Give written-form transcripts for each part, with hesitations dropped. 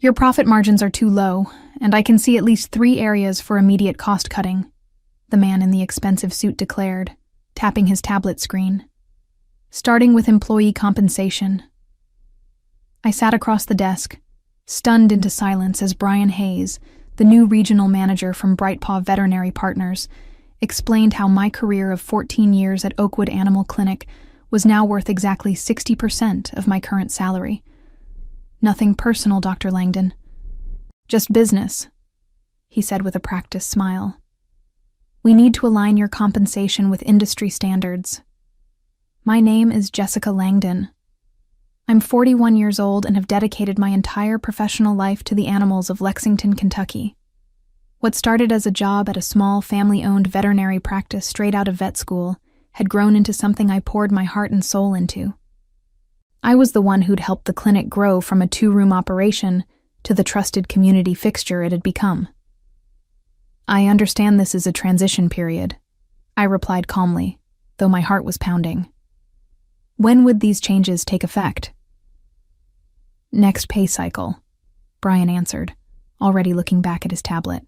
Your profit margins are too low, and I can see at least 3 areas for immediate cost cutting, the man in the expensive suit declared, tapping his tablet screen. Starting with employee compensation. I sat across the desk, stunned into silence as Brian Hayes, the new regional manager from Brightpaw Veterinary Partners, explained how my career of 14 years at Oakwood Animal Clinic was now worth exactly 60% of my current salary. Nothing personal, Dr. Langdon. Just business, he said with a practiced smile. We need to align your compensation with industry standards. My name is Jessica Langdon. I'm 41 years old and have dedicated my entire professional life to the animals of Lexington, Kentucky. What started as a job at a small family-owned veterinary practice straight out of vet school had grown into something I poured my heart and soul into. I was the one who'd helped the clinic grow from a 2-room operation to the trusted community fixture it had become. I understand this is a transition period, I replied calmly, though my heart was pounding. When would these changes take effect? Next pay cycle, Brian answered, already looking back at his tablet.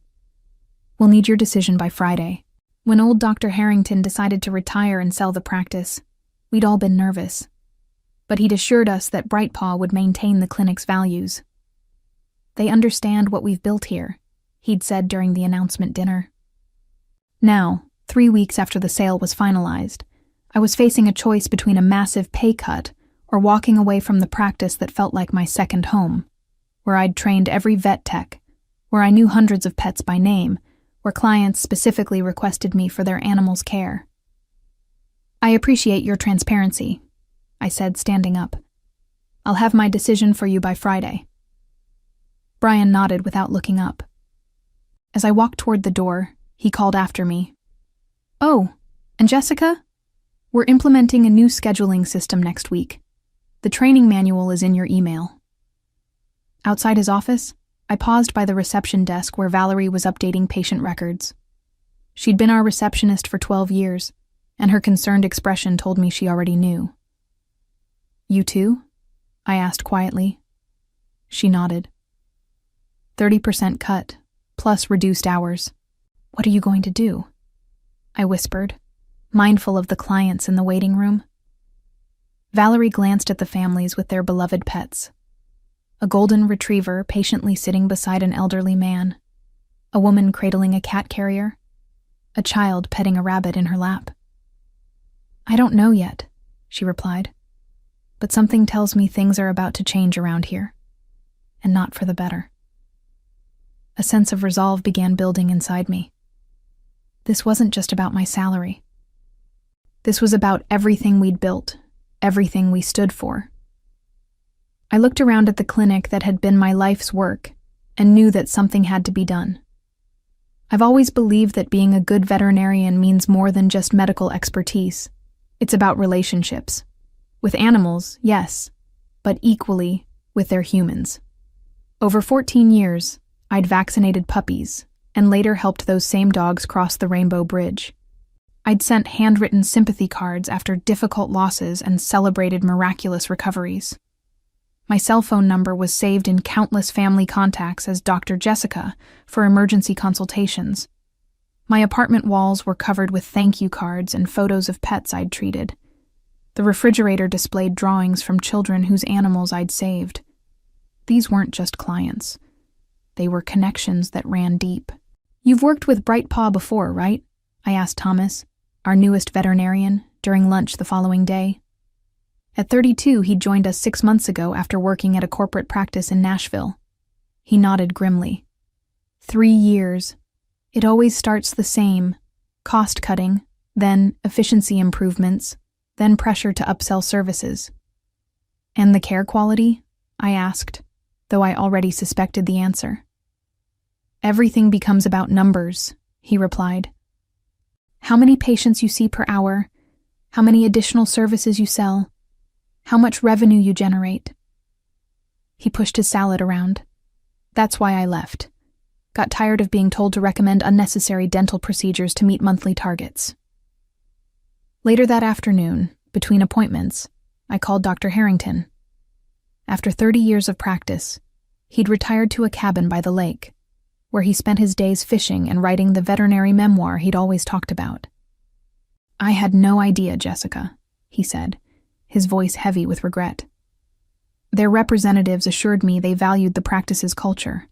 We'll need your decision by Friday. When old Dr. Harrington decided to retire and sell the practice, we'd all been nervous. But he'd assured us that Brightpaw would maintain the clinic's values. They understand what we've built here, he'd said during the announcement dinner. Now, 3 weeks after the sale was finalized, I was facing a choice between a massive pay cut or walking away from the practice that felt like my second home, where I'd trained every vet tech, where I knew hundreds of pets by name, where clients specifically requested me for their animals' care. I appreciate your transparency, I said, standing up. I'll have my decision for you by Friday. Brian nodded without looking up. As I walked toward the door, he called after me. Oh, and Jessica? We're implementing a new scheduling system next week. The training manual is in your email. Outside his office, I paused by the reception desk where Valerie was updating patient records. She'd been our receptionist for 12 years, and her concerned expression told me she already knew. You too? I asked quietly. She nodded. 30% cut, plus reduced hours. What are you going to do? I whispered, mindful of the clients in the waiting room. Valerie glanced at the families with their beloved pets. A golden retriever patiently sitting beside an elderly man, a woman cradling a cat carrier, a child petting a rabbit in her lap. I don't know yet, she replied, but something tells me things are about to change around here, and not for the better. A sense of resolve began building inside me. This wasn't just about my salary. This was about everything we'd built, everything we stood for. I looked around at the clinic that had been my life's work and knew that something had to be done. I've always believed that being a good veterinarian means more than just medical expertise. It's about relationships. With animals, yes, but equally with their humans. Over 14 years, I'd vaccinated puppies and later helped those same dogs cross the Rainbow Bridge. I'd sent handwritten sympathy cards after difficult losses and celebrated miraculous recoveries. My cell phone number was saved in countless family contacts as Dr. Jessica for emergency consultations. My apartment walls were covered with thank you cards and photos of pets I'd treated. The refrigerator displayed drawings from children whose animals I'd saved. These weren't just clients. They were connections that ran deep. You've worked with Brightpaw before, right? I asked Thomas, our newest veterinarian, during lunch the following day. At 32, he'd joined us 6 months ago after working at a corporate practice in Nashville. He nodded grimly. 3 years. It always starts the same. Cost cutting, then efficiency improvements, then pressure to upsell services. And the care quality? I asked, though I already suspected the answer. Everything becomes about numbers, he replied. How many patients you see per hour, how many additional services you sell, how much revenue you generate. He pushed his salad around. That's why I left. Got tired of being told to recommend unnecessary dental procedures to meet monthly targets. Later that afternoon, between appointments, I called Dr. Harrington. After 30 years of practice, He'd retired to a cabin by the lake, where he spent his days fishing and writing the veterinary memoir he'd always talked about. "I had no idea, Jessica," he said, his voice heavy with regret. "Their representatives assured me they valued the practice's culture.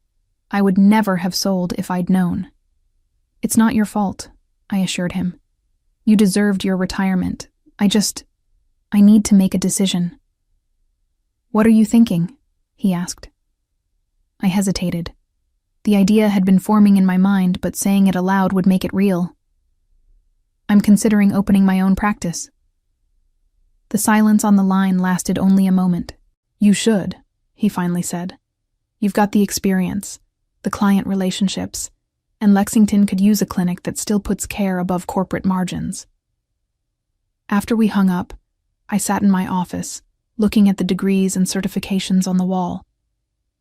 I would never have sold if I'd known." "It's not your fault," I assured him. "You deserved your retirement. I need to make a decision." "What are you thinking?" he asked. I hesitated. The idea had been forming in my mind, but saying it aloud would make it real. "I'm considering opening my own practice." The silence on the line lasted only a moment. "You should," he finally said. "You've got the experience, the client relationships, and Lexington could use a clinic that still puts care above corporate margins." After we hung up, I sat in my office, looking at the degrees and certifications on the wall.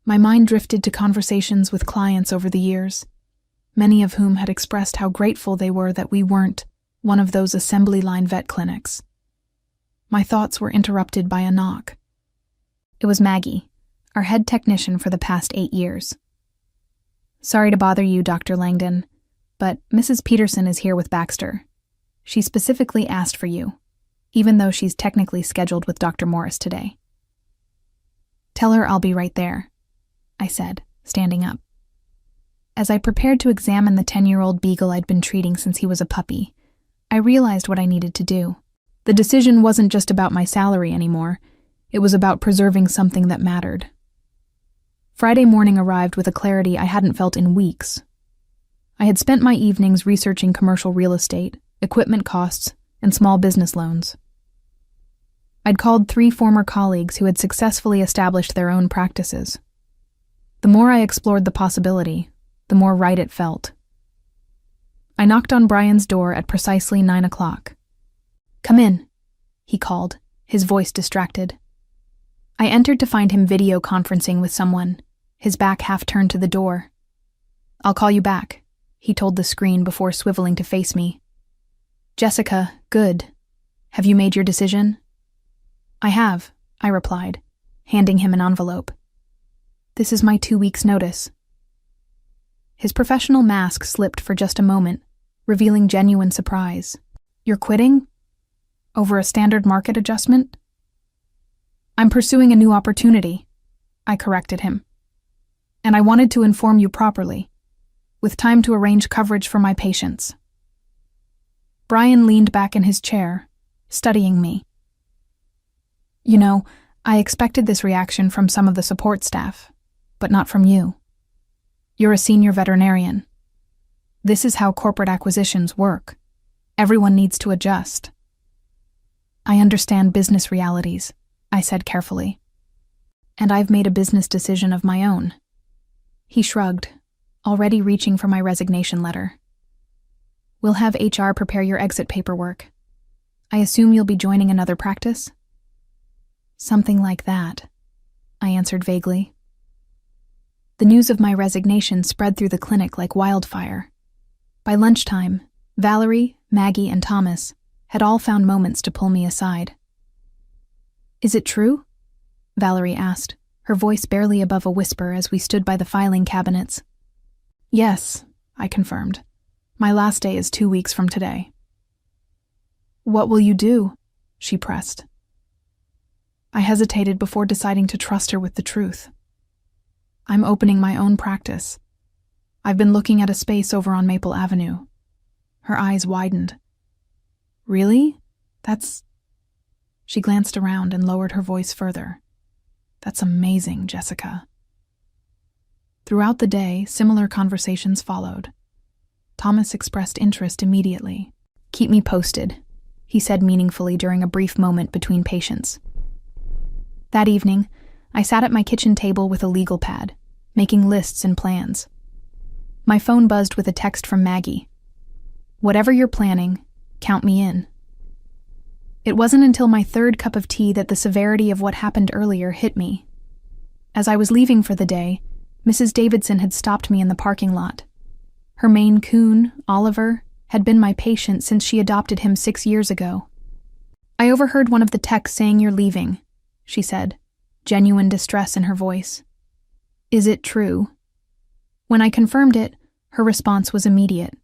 My mind drifted to conversations with clients over the years, many of whom had expressed how grateful they were that we weren't one of those assembly line vet clinics. My thoughts were interrupted by a knock. It was Maggie, our head technician for the past 8 years. "Sorry to bother you, Dr. Langdon, but Mrs. Peterson is here with Baxter. She specifically asked for you, even though she's technically scheduled with Dr. Morris today." "Tell her I'll be right there," I said, standing up. As I prepared to examine the 10-year-old beagle I'd been treating since he was a puppy, I realized what I needed to do. The decision wasn't just about my salary anymore. It was about preserving something that mattered. Friday morning arrived with a clarity I hadn't felt in weeks. I had spent my evenings researching commercial real estate, equipment costs, and small business loans. I'd called 3 former colleagues who had successfully established their own practices. The more I explored the possibility, the more right it felt. I knocked on Brian's door at precisely 9 o'clock. "Come in," he called, his voice distracted. I entered to find him video conferencing with someone, his back half turned to the door. "I'll call you back," he told the screen before swiveling to face me. "Jessica, good. Have you made your decision?" "I have," I replied, handing him an envelope. "This is my 2 weeks' notice." His professional mask slipped for just a moment, revealing genuine surprise. "You're quitting? Over a standard market adjustment?" "I'm pursuing a new opportunity," I corrected him. "And I wanted to inform you properly, with time to arrange coverage for my patients." Brian leaned back in his chair, studying me. "You know, I expected this reaction from some of the support staff, but not from you. You're a senior veterinarian. This is how corporate acquisitions work. Everyone needs to adjust." "I understand business realities," I said carefully. "And I've made a business decision of my own." He shrugged, already reaching for my resignation letter. "We'll have HR prepare your exit paperwork. I assume you'll be joining another practice?" "Something like that," I answered vaguely. The news of my resignation spread through the clinic like wildfire. By lunchtime, Valerie, Maggie, and Thomas had all found moments to pull me aside. "Is it true?" Valerie asked, her voice barely above a whisper as we stood by the filing cabinets. "Yes," I confirmed. "My last day is 2 weeks from today." "What will you do?" she pressed. I hesitated before deciding to trust her with the truth. "I'm opening my own practice. I've been looking at a space over on Maple Avenue." Her eyes widened. "Really? That's..." She glanced around and lowered her voice further. "That's amazing, Jessica." Throughout the day, similar conversations followed. Thomas expressed interest immediately. "Keep me posted," he said meaningfully during a brief moment between patients. That evening, I sat at my kitchen table with a legal pad, making lists and plans. My phone buzzed with a text from Maggie. "Whatever you're planning, count me in." It wasn't until my 3rd cup of tea that the severity of what happened earlier hit me. As I was leaving for the day, Mrs. Davidson had stopped me in the parking lot. Her Maine Coon, Oliver, had been my patient since she adopted him 6 years ago. "I overheard one of the techs saying you're leaving," she said, genuine distress in her voice. "Is it true?" When I confirmed it, her response was immediate.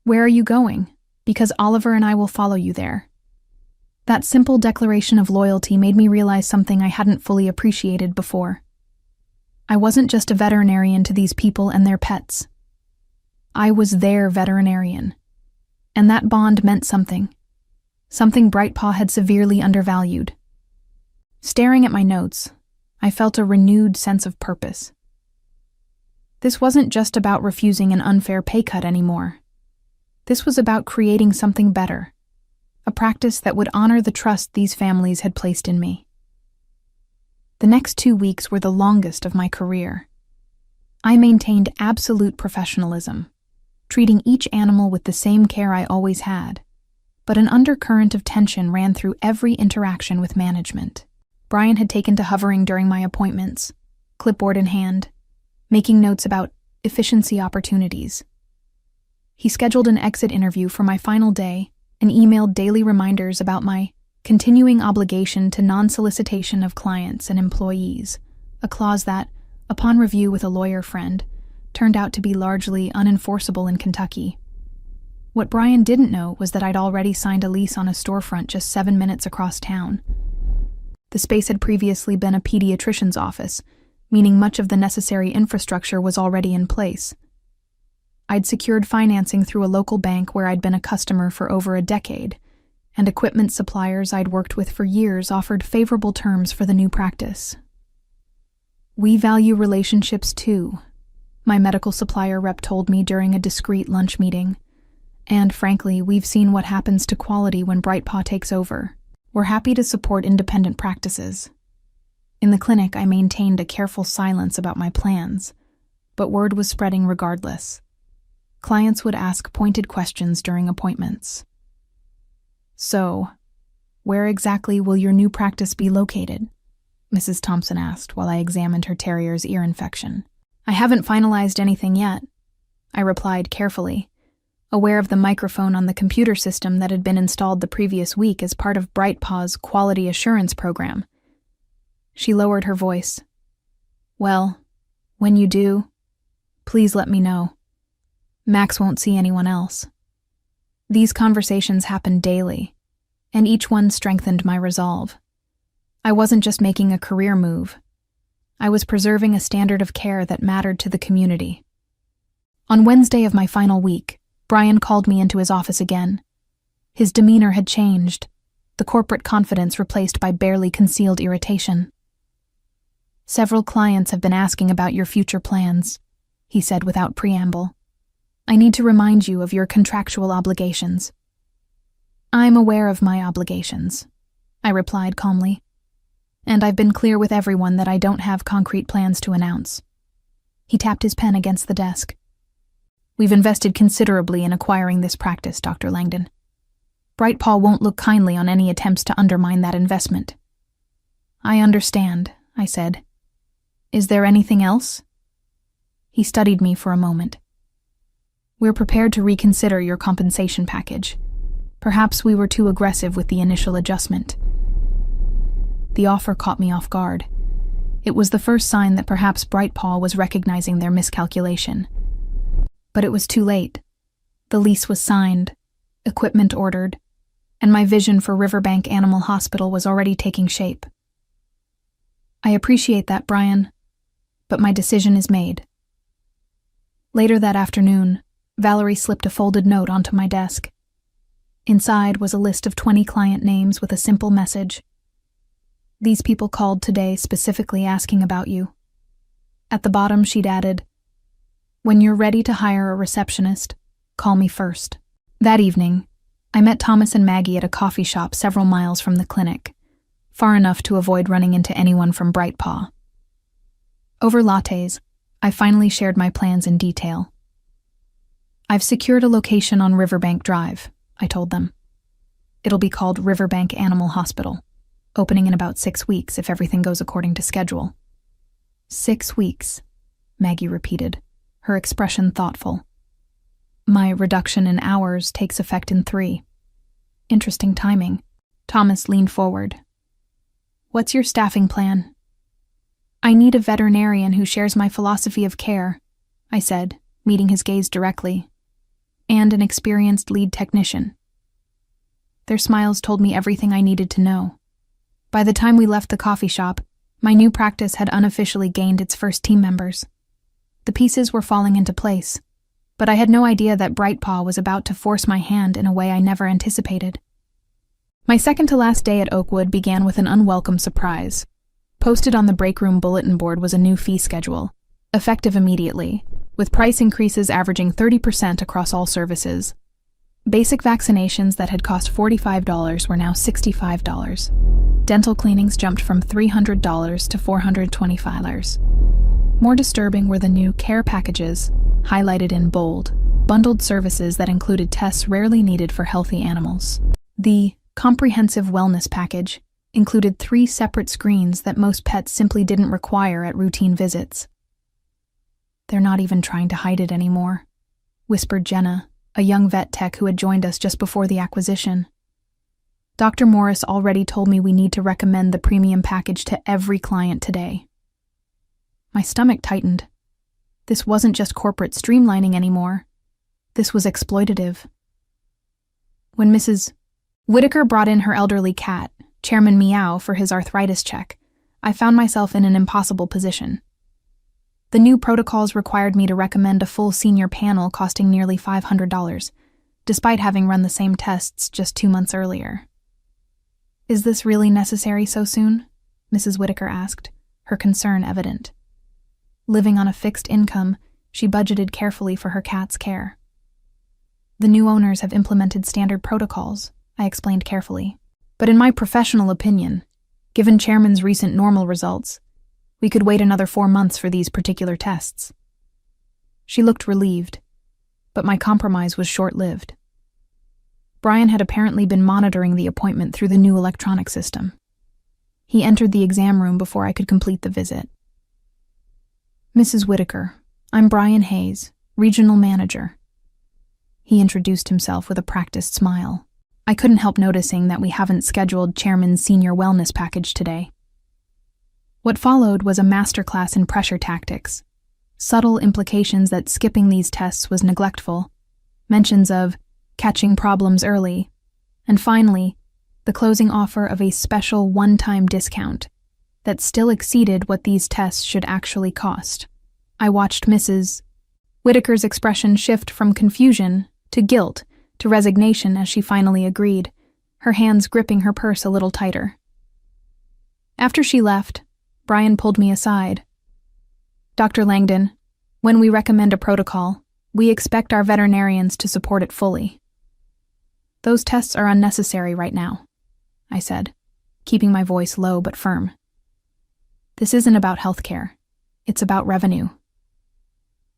"Where are you going? Because Oliver and I will follow you there." That simple declaration of loyalty made me realize something I hadn't fully appreciated before. I wasn't just a veterinarian to these people and their pets. I was their veterinarian. And that bond meant something Brightpaw had severely undervalued. Staring at my notes, I felt a renewed sense of purpose. This wasn't just about refusing an unfair pay cut anymore. This was about creating something better, a practice that would honor the trust these families had placed in me. The next 2 weeks were the longest of my career. I maintained absolute professionalism, treating each animal with the same care I always had, but an undercurrent of tension ran through every interaction with management. Brian had taken to hovering during my appointments, clipboard in hand, making notes about efficiency opportunities. He scheduled an exit interview for my final day and emailed daily reminders about my continuing obligation to non-solicitation of clients and employees, a clause that, upon review with a lawyer friend, turned out to be largely unenforceable in Kentucky. What Brian didn't know was that I'd already signed a lease on a storefront just 7 minutes across town. The space had previously been a pediatrician's office, meaning much of the necessary infrastructure was already in place. I'd secured financing through a local bank where I'd been a customer for over a decade, and equipment suppliers I'd worked with for years offered favorable terms for the new practice. "We value relationships too," my medical supplier rep told me during a discreet lunch meeting. "And frankly, we've seen what happens to quality when Brightpaw takes over. We're happy to support independent practices." In the clinic, I maintained a careful silence about my plans, but word was spreading regardless. Clients would ask pointed questions during appointments. "So, where exactly will your new practice be located?" Mrs. Thompson asked while I examined her terrier's ear infection. "I haven't finalized anything yet," I replied carefully, aware of the microphone on the computer system that had been installed the previous week as part of Brightpaw's quality assurance program. She lowered her voice. "Well, when you do, please let me know. Max won't see anyone else." These conversations happened daily, and each one strengthened my resolve. I wasn't just making a career move. I was preserving a standard of care that mattered to the community. On Wednesday of my final week, Brian called me into his office again. His demeanor had changed, the corporate confidence replaced by barely concealed irritation. "Several clients have been asking about your future plans," he said without preamble. "I need to remind you of your contractual obligations." "I'm aware of my obligations," I replied calmly. "And I've been clear with everyone that I don't have concrete plans to announce." He tapped his pen against the desk. "We've invested considerably in acquiring this practice, Dr. Langdon. Brightpaw won't look kindly on any attempts to undermine that investment." "I understand," I said. "Is there anything else?" He studied me for a moment. "We're prepared to reconsider your compensation package. Perhaps we were too aggressive with the initial adjustment." The offer caught me off guard. It was the first sign that perhaps Brightpaw was recognizing their miscalculation. But it was too late. The lease was signed, equipment ordered, and my vision for Riverbank Animal Hospital was already taking shape. "I appreciate that, Brian, but my decision is made." Later that afternoon, Valerie slipped a folded note onto my desk. Inside was a list of 20 client names with a simple message. "These people called today specifically asking about you." At the bottom, she'd added, "When you're ready to hire a receptionist, call me first." That evening, I met Thomas and Maggie at a coffee shop several miles from the clinic, far enough to avoid running into anyone from Brightpaw. Over lattes, I finally shared my plans in detail. "I've secured a location on Riverbank Drive," I told them. "It'll be called Riverbank Animal Hospital, opening in about 6 weeks if everything goes according to schedule." 6 weeks, Maggie repeated, her expression thoughtful. "My reduction in hours takes effect in 3. Interesting timing." Thomas leaned forward. "What's your staffing plan?" I need a veterinarian who shares my philosophy of care, I said, meeting his gaze directly, and an experienced lead technician. Their smiles told me everything I needed to know. By the time we left the coffee shop, my new practice had unofficially gained its first team members. The pieces were falling into place, but I had no idea that Brightpaw was about to force my hand in a way I never anticipated. My second-to-last day at Oakwood began with an unwelcome surprise. Posted on the break room bulletin board was a new fee schedule, effective immediately, with price increases averaging 30% across all services. Basic vaccinations that had cost $45 were now $65. Dental cleanings jumped from $300 to $425. More disturbing were the new care packages, highlighted in bold, bundled services that included tests rarely needed for healthy animals. The comprehensive wellness package included 3 separate screens that most pets simply didn't require at routine visits. "They're not even trying to hide it anymore," whispered Jenna, a young vet tech who had joined us just before the acquisition. "Dr. Morris already told me we need to recommend the premium package to every client today." My stomach tightened. This wasn't just corporate streamlining anymore. This was exploitative. When Mrs. Whitaker brought in her elderly cat, Chairman Meow, for his arthritis check, I found myself in an impossible position. The new protocols required me to recommend a full senior panel costing nearly $500, despite having run the same tests just 2 months earlier. "Is this really necessary so soon?" Mrs. Whitaker asked, her concern evident. Living on a fixed income, she budgeted carefully for her cat's care. "The new owners have implemented standard protocols," I explained carefully. "But in my professional opinion, given Chairman's recent normal results, we could wait another 4 months for these particular tests." She looked relieved, but my compromise was short-lived. Brian had apparently been monitoring the appointment through the new electronic system. He entered the exam room before I could complete the visit. "Mrs. Whitaker, I'm Brian Hayes, Regional Manager." He introduced himself with a practiced smile. I couldn't help noticing that we haven't scheduled Chairman's senior wellness package today. What followed was a masterclass in pressure tactics, subtle implications that skipping these tests was neglectful, mentions of catching problems early, and finally, the closing offer of a special one-time discount that still exceeded what these tests should actually cost. I watched Mrs. Whitaker's expression shift from confusion to guilt to resignation as she finally agreed, her hands gripping her purse a little tighter. After she left, Brian pulled me aside. "Dr. Langdon, when we recommend a protocol, we expect our veterinarians to support it fully. Those tests are unnecessary right now," I said, keeping my voice low but firm. "This isn't about healthcare. It's about revenue."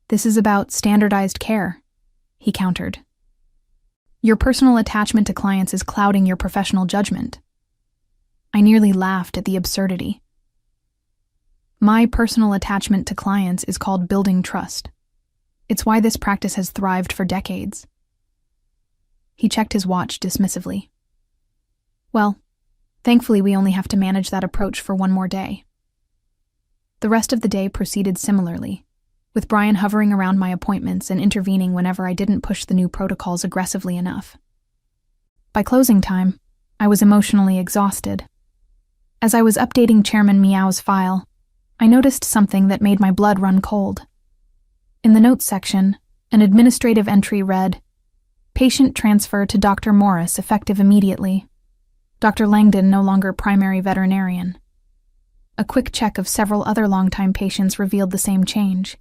"This is about standardized care," he countered. "Your personal attachment to clients is clouding your professional judgment." I nearly laughed at the absurdity. My personal attachment to clients is called building trust. It's why this practice has thrived for decades. He checked his watch dismissively. "Well, thankfully we only have to manage that approach for 1 more day." The rest of the day proceeded similarly, with Brian hovering around my appointments and intervening whenever I didn't push the new protocols aggressively enough. By closing time, I was emotionally exhausted. As I was updating Chairman Meow's file, I noticed something that made my blood run cold. In the notes section, an administrative entry read, "Patient transfer to Dr. Morris effective immediately. Dr. Langdon no longer primary veterinarian." A quick check of several other longtime patients revealed the same change.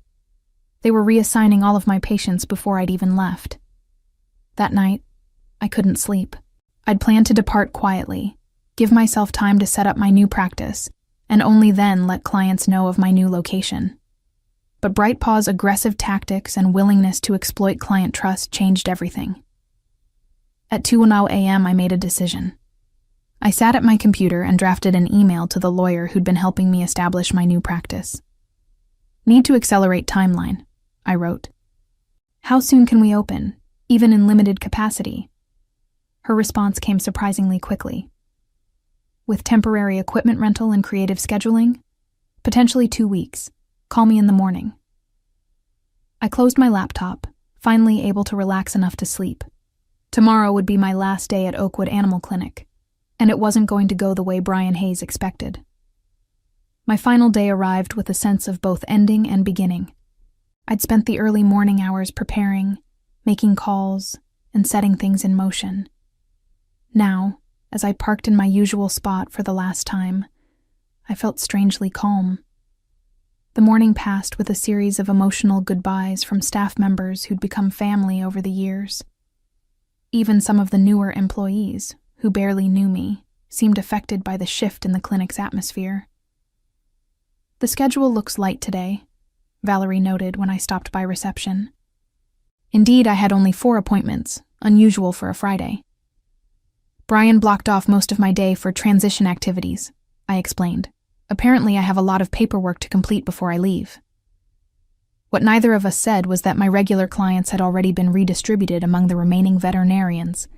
They were reassigning all of my patients before I'd even left. That night, I couldn't sleep. I'd planned to depart quietly, give myself time to set up my new practice, and only then let clients know of my new location. But Brightpaw's aggressive tactics and willingness to exploit client trust changed everything. At 2:00 a.m., I made a decision. I sat at my computer and drafted an email to the lawyer who'd been helping me establish my new practice. "Need to accelerate timeline," I wrote. "How soon can we open, even in limited capacity?" Her response came surprisingly quickly. "With temporary equipment rental and creative scheduling, Potentially 2 weeks. Call me in the morning. I closed my laptop, finally able to relax enough to sleep. Tomorrow would be my last day at Oakwood Animal Clinic, and it wasn't going to go the way Brian Hayes expected. My final day arrived with a sense of both ending and beginning. I'd spent the early morning hours preparing, making calls, and setting things in motion. Now, as I parked in my usual spot for the last time, I felt strangely calm. The morning passed with a series of emotional goodbyes from staff members who'd become family over the years. Even some of the newer employees, who barely knew me, seemed affected by the shift in the clinic's atmosphere. "The schedule looks light today," Valerie noted when I stopped by reception. Indeed, I had only 4 appointments, unusual for a Friday. "Brian blocked off most of my day for transition activities," I explained. "Apparently, I have a lot of paperwork to complete before I leave." What neither of us said was that my regular clients had already been redistributed among the remaining veterinarians.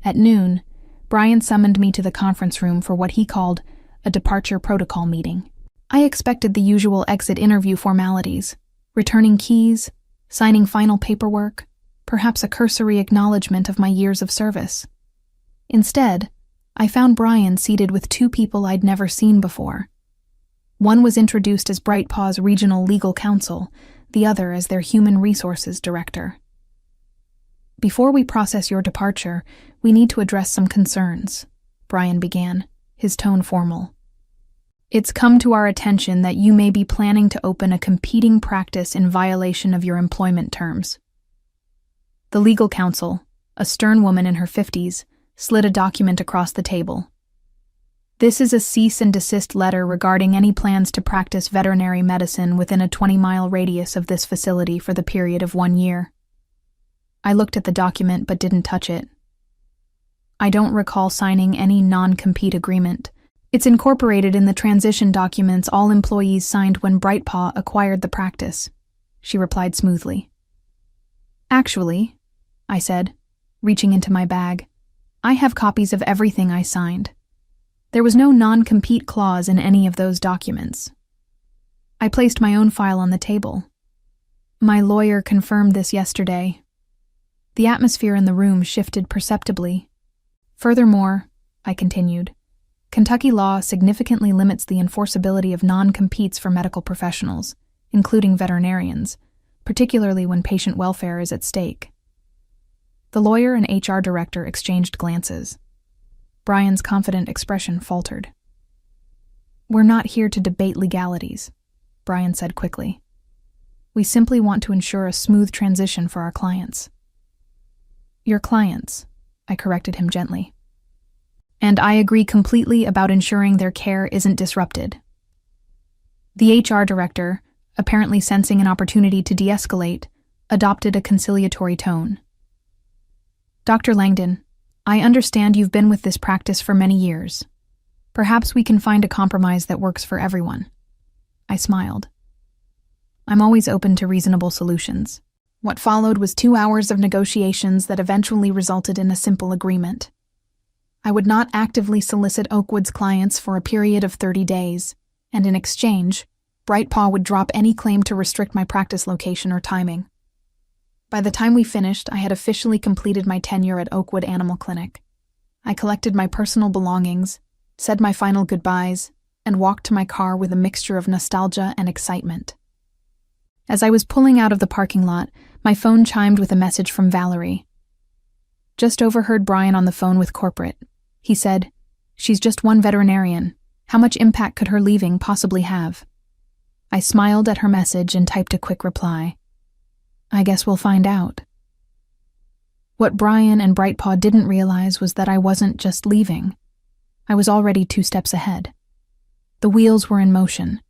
At noon, Brian summoned me to the conference room for what he called a departure protocol meeting. I expected the usual exit interview formalities, returning keys, signing final paperwork, perhaps a cursory acknowledgement of my years of service. Instead, I found Brian seated with 2 people I'd never seen before. One was introduced as Brightpaw's regional legal counsel, the other as their human resources director. "Before we process your departure, we need to address some concerns," Brian began, his tone formal. "It's come to our attention that you may be planning to open a competing practice in violation of your employment terms." The legal counsel, a stern woman in her 50s, slid a document across the table. "This is a cease and desist letter regarding any plans to practice veterinary medicine within a 20-mile radius of this facility for the period of 1 year. I looked at the document but didn't touch it. I don't recall signing any non-compete agreement. It's incorporated in the transition documents all employees signed when Brightpaw acquired the practice," she replied smoothly. "Actually," I said, reaching into my bag, "I have copies of everything I signed. There was no non-compete clause in any of those documents." I placed my own file on the table. "My lawyer confirmed this yesterday." The atmosphere in the room shifted perceptibly. "Furthermore," I continued, "Kentucky law significantly limits the enforceability of non-competes for medical professionals, including veterinarians, particularly when patient welfare is at stake." The lawyer and HR director exchanged glances. Brian's confident expression faltered. "We're not here to debate legalities," Brian said quickly. "We simply want to ensure a smooth transition for our clients." "Your clients," I corrected him gently. "And I agree completely about ensuring their care isn't disrupted." The HR director, apparently sensing an opportunity to de-escalate, adopted a conciliatory tone. "Dr. Langdon, I understand you've been with this practice for many years. Perhaps we can find a compromise that works for everyone." I smiled. I'm always open to reasonable solutions. What followed was 2 hours of negotiations that eventually resulted in a simple agreement. I would not actively solicit Oakwood's clients for a period of 30 days, and in exchange, Brightpaw would drop any claim to restrict my practice location or timing. By the time we finished, I had officially completed my tenure at Oakwood Animal Clinic. I collected my personal belongings, said my final goodbyes, and walked to my car with a mixture of nostalgia and excitement. As I was pulling out of the parking lot, my phone chimed with a message from Valerie. "Just overheard Brian on the phone with corporate. He said, 'She's just one veterinarian. How much impact could her leaving possibly have?'" I smiled at her message and typed a quick reply. "I guess we'll find out." What Brian and Brightpaw didn't realize was that I wasn't just leaving. I was already 2 steps ahead. The wheels were in motion,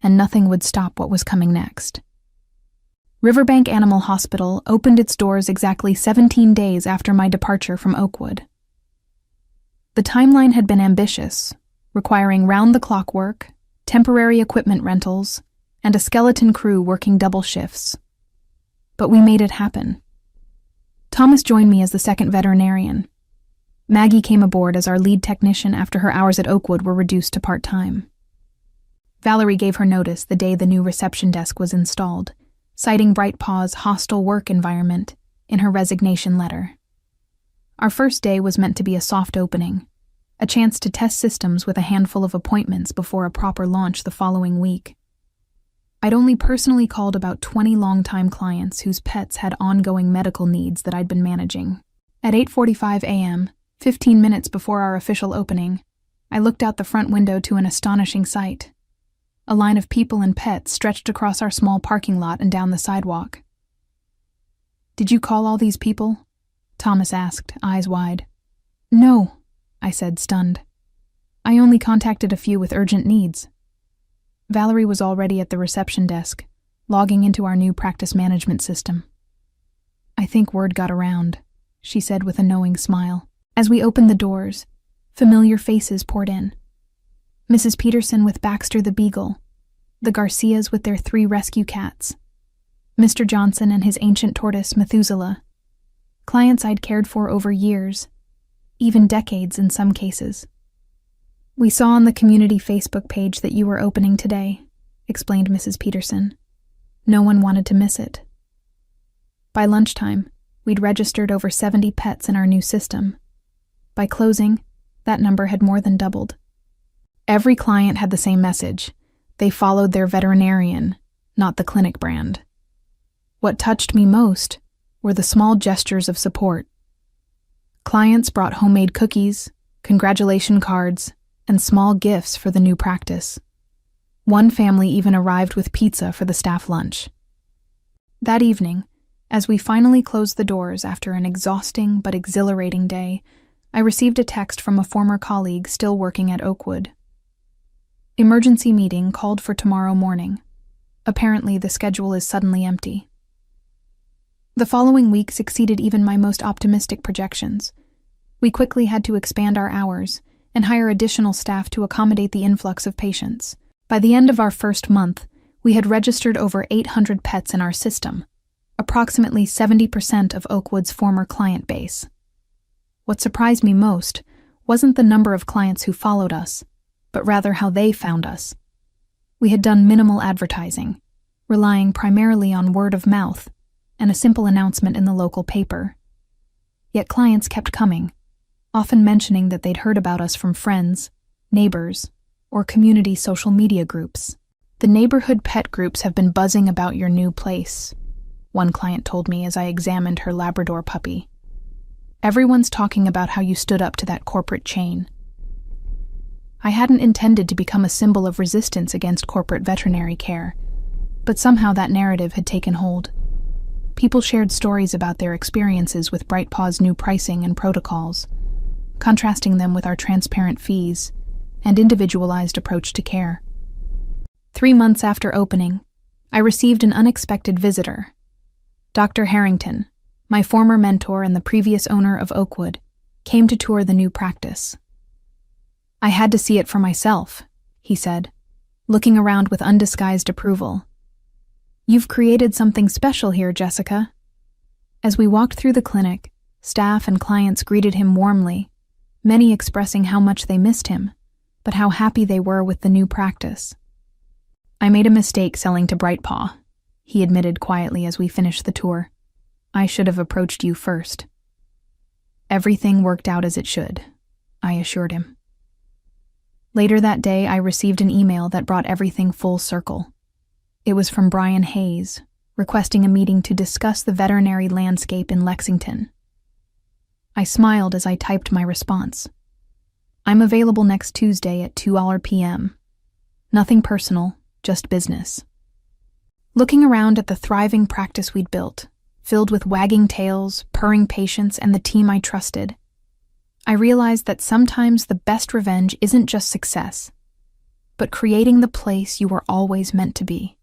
and nothing would stop what was coming next. Riverbank Animal Hospital opened its doors exactly 17 days after my departure from Oakwood. The timeline had been ambitious, requiring round-the-clock work, temporary equipment rentals, and a skeleton crew working double shifts. But we made it happen. Thomas joined me as the 2nd veterinarian. Maggie came aboard as our lead technician after her hours at Oakwood were reduced to part-time. Valerie gave her notice the day the new reception desk was installed, citing BrightPaw's hostile work environment in her resignation letter. Our first day was meant to be a soft opening, a chance to test systems with a handful of appointments before a proper launch the following week. I'd only personally called about 20 longtime clients whose pets had ongoing medical needs that I'd been managing. At 8:45 a.m., 15 minutes before our official opening, I looked out the front window to an astonishing sight. A line of people and pets stretched across our small parking lot and down the sidewalk. "Did you call all these people?" Thomas asked, eyes wide. "No," I said, stunned. "I only contacted a few with urgent needs." Valerie was already at the reception desk, logging into our new practice management system. "I think word got around," she said with a knowing smile. As we opened the doors, familiar faces poured in. Mrs. Peterson with Baxter the Beagle, the Garcias with their 3 rescue cats, Mr. Johnson and his ancient tortoise Methuselah, clients I'd cared for over years, even decades in some cases. "We saw on the community Facebook page that you were opening today," explained Mrs. Peterson. "No one wanted to miss it." By lunchtime, we'd registered over 70 pets in our new system. By closing, that number had more than doubled. Every client had the same message. They followed their veterinarian, not the clinic brand. What touched me most were the small gestures of support. Clients brought homemade cookies, congratulation cards, and small gifts for the new practice. One family even arrived with pizza for the staff lunch. That evening, as we finally closed the doors after an exhausting but exhilarating day, I received a text from a former colleague still working at Oakwood. "Emergency meeting called for tomorrow morning. Apparently the schedule is suddenly empty." The following week succeeded even my most optimistic projections. We quickly had to expand our hours and hire additional staff to accommodate the influx of patients. By the end of our first month, we had registered over 800 pets in our system, approximately 70% of Oakwood's former client base. What surprised me most wasn't the number of clients who followed us, but rather how they found us. We had done minimal advertising, relying primarily on word of mouth and a simple announcement in the local paper. Yet clients kept coming, often mentioning that they'd heard about us from friends, neighbors, or community social media groups. "The neighborhood pet groups have been buzzing about your new place," one client told me as I examined her Labrador puppy. "Everyone's talking about how you stood up to that corporate chain." I hadn't intended to become a symbol of resistance against corporate veterinary care, but somehow that narrative had taken hold. People shared stories about their experiences with BrightPaw's new pricing and protocols, contrasting them with our transparent fees and individualized approach to care. 3 months after opening, I received an unexpected visitor. Dr. Harrington, my former mentor and the previous owner of Oakwood, came to tour the new practice. "I had to see it for myself," he said, looking around with undisguised approval. "You've created something special here, Jessica." As we walked through the clinic, staff and clients greeted him warmly, many expressing how much they missed him, but how happy they were with the new practice. "I made a mistake selling to BrightPaw," he admitted quietly as we finished the tour. "I should have approached you first." "Everything worked out as it should," I assured him. Later that day, I received an email that brought everything full circle. It was from Brian Hayes, requesting a meeting to discuss the veterinary landscape in Lexington. I smiled as I typed my response. "I'm available next Tuesday at 2 p.m. Nothing personal, just business." Looking around at the thriving practice we'd built, filled with wagging tails, purring patients, and the team I trusted, I realized that sometimes the best revenge isn't just success, but creating the place you were always meant to be.